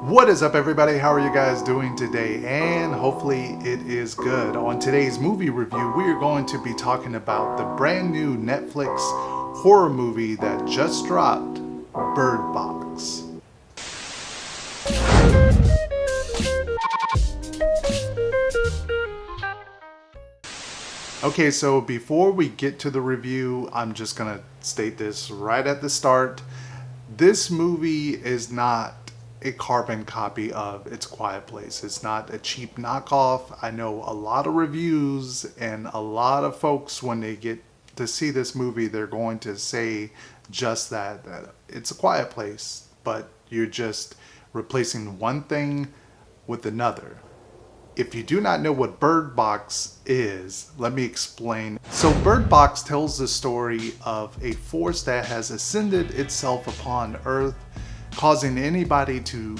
What is up, everybody? How are you guys doing today? And hopefully it is good. On today's movie review, we are going to be talking about the brand new Netflix horror movie that just dropped, Bird Box. Okay, so before we get to the review, I'm just gonna state this right at the start. This movie is not a carbon copy of It's a Quiet Place. It's not a cheap knockoff. I know a lot of reviews and a lot of folks, when they get to see this movie, they're going to say just that it's a quiet place, but you're just replacing one thing with another. If you do not know what Bird Box is, let me explain. So Bird Box tells the story of a force that has ascended itself upon Earth, causing anybody to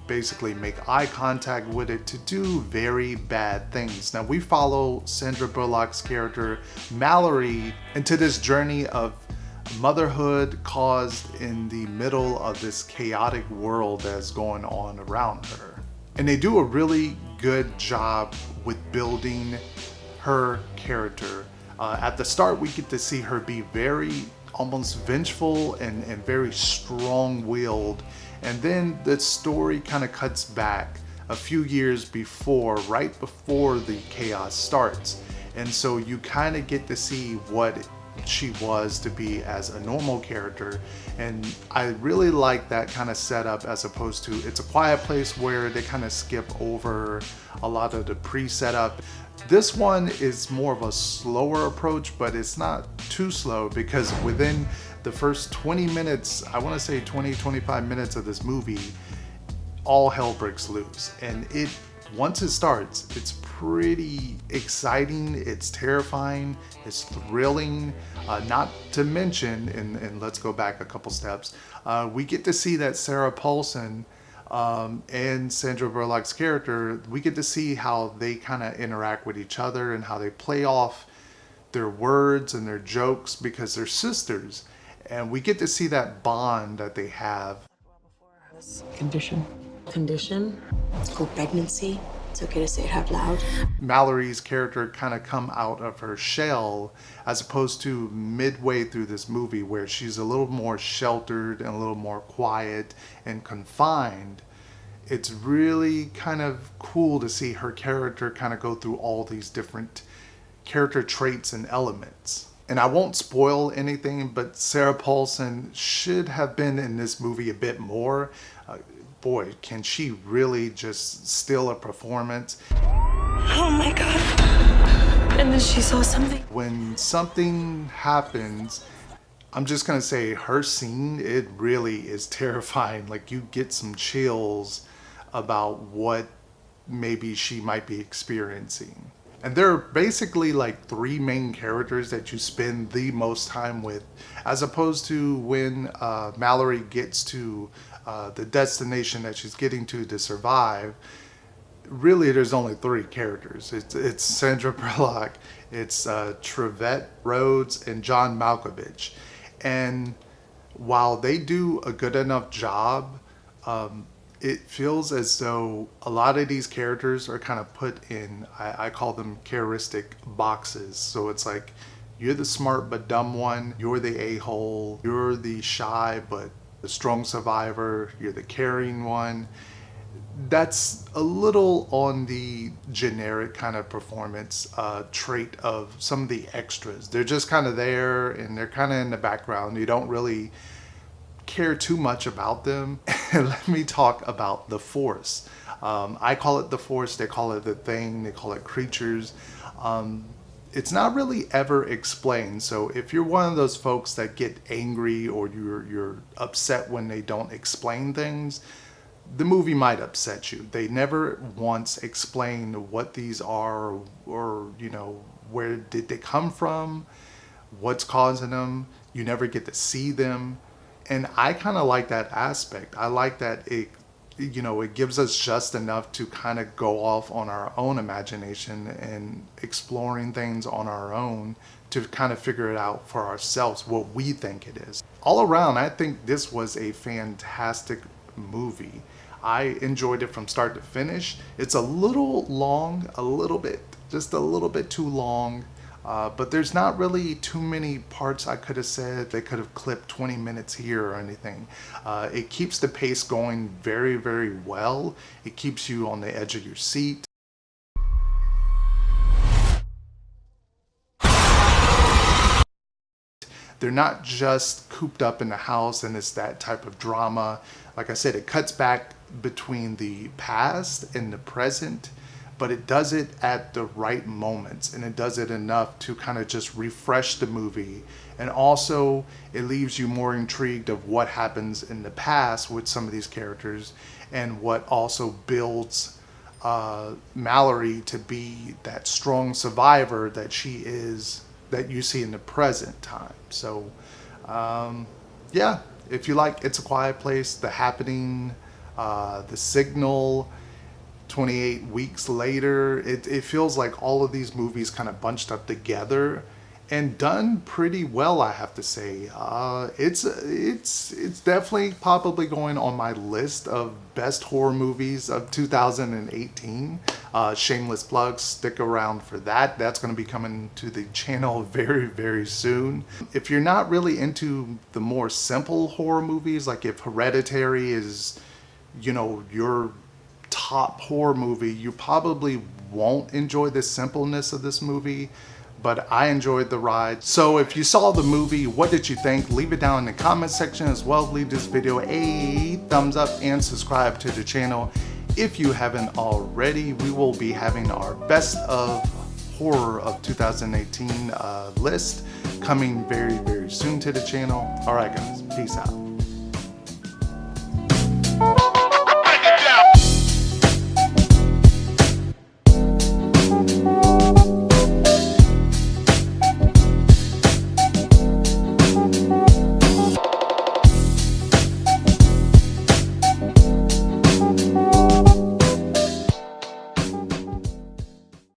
basically make eye contact with it to do very bad things. Now we follow Sandra Bullock's character Mallory into this journey of motherhood caused in the middle of this chaotic world that's going on around her. And they do a really good job with building her character. At the start, we get to see her be very almost vengeful and very strong-willed. And then the story kind of cuts back a few years before, right before the chaos starts. And so you kind of get to see what she was to be as a normal character, and I really like that kind of setup as opposed to It's a Quiet Place where they kind of skip over a lot of the pre-setup. This one is more of a slower approach, but it's not too slow because within the first 20 minutes, I want to say 20-25 minutes of this movie, all hell breaks loose. And once it starts, it's pretty exciting, it's terrifying, it's thrilling, not to mention, and let's go back a couple steps, we get to see that Sarah Paulson and Sandra Bullock's character, we get to see how they kind of interact with each other and how they play off their words and their jokes because they're sisters. And we get to see that bond that they have. Condition. Condition? It's called pregnancy. It's okay to say it out loud. Mallory's character kind of come out of her shell as opposed to midway through this movie where she's a little more sheltered and a little more quiet and confined. It's really kind of cool to see her character kind of go through all these different character traits and elements. And I won't spoil anything, but Sarah Paulson should have been in this movie a bit more. Boy, can she really just steal a performance. Oh my God. And then she saw something. When something happens, I'm just gonna say her scene, it really is terrifying. Like you get some chills about what maybe she might be experiencing. And there are basically like three main characters that you spend the most time with, as opposed to when Mallory gets to the destination that she's getting to survive. Really, there's only three characters. It's Sandra Bullock, it's Trevette Rhodes, and John Malkovich. And while they do a good enough job, it feels as though a lot of these characters are kind of put in, I call them characteristic boxes. So it's like, you're the smart but dumb one, you're the a-hole, you're the shy but the strong survivor, you're the caring one. That's a little on the generic kind of performance trait of some of the extras. They're just kind of there and they're kind of in the background. You don't really care too much about them. And let me talk about the Force. I call it the Force, they call it the Thing, they call it creatures. It's not really ever explained. So if you're one of those folks that get angry or you're upset when they don't explain things, the movie might upset you. They never once explain what these are or where did they come from, what's causing them. You never get to see them. And I kind of like that aspect. I like that it gives us just enough to kind of go off on our own imagination and exploring things on our own to kind of figure it out for ourselves, what we think it is. All around, I think this was a fantastic movie. I enjoyed it from start to finish. It's a little long, a little bit, just a little bit too long. But there's not really too many parts I could have said. They could have clipped 20 minutes here or anything. It keeps the pace going very, very well. It keeps you on the edge of your seat. They're not just cooped up in the house and it's that type of drama. Like I said, it cuts back between the past and the present, but it does it at the right moments, and it does it enough to kind of just refresh the movie. And also it leaves you more intrigued of what happens in the past with some of these characters, and what also builds Mallory to be that strong survivor that she is, that you see in the present time. So yeah, if you like It's a Quiet Place, The Happening, The Signal, 28 Weeks Later, it feels like all of these movies kind of bunched up together and done pretty well, I have to say. It's definitely probably going on my list of best horror movies of 2018. Shameless plug, stick around for that. That's going to be coming to the channel very, very soon. If you're not really into the more simple horror movies, like if Hereditary is, you know, your top horror movie, you probably won't enjoy the simpleness of this movie, but I enjoyed the ride. So if you saw the movie, what did you think? Leave it down in the comment section as well. Leave this video a thumbs up and subscribe to the channel if you haven't already. We will be having our best of horror of 2018 list coming very, very soon to the channel. All right, guys, peace out.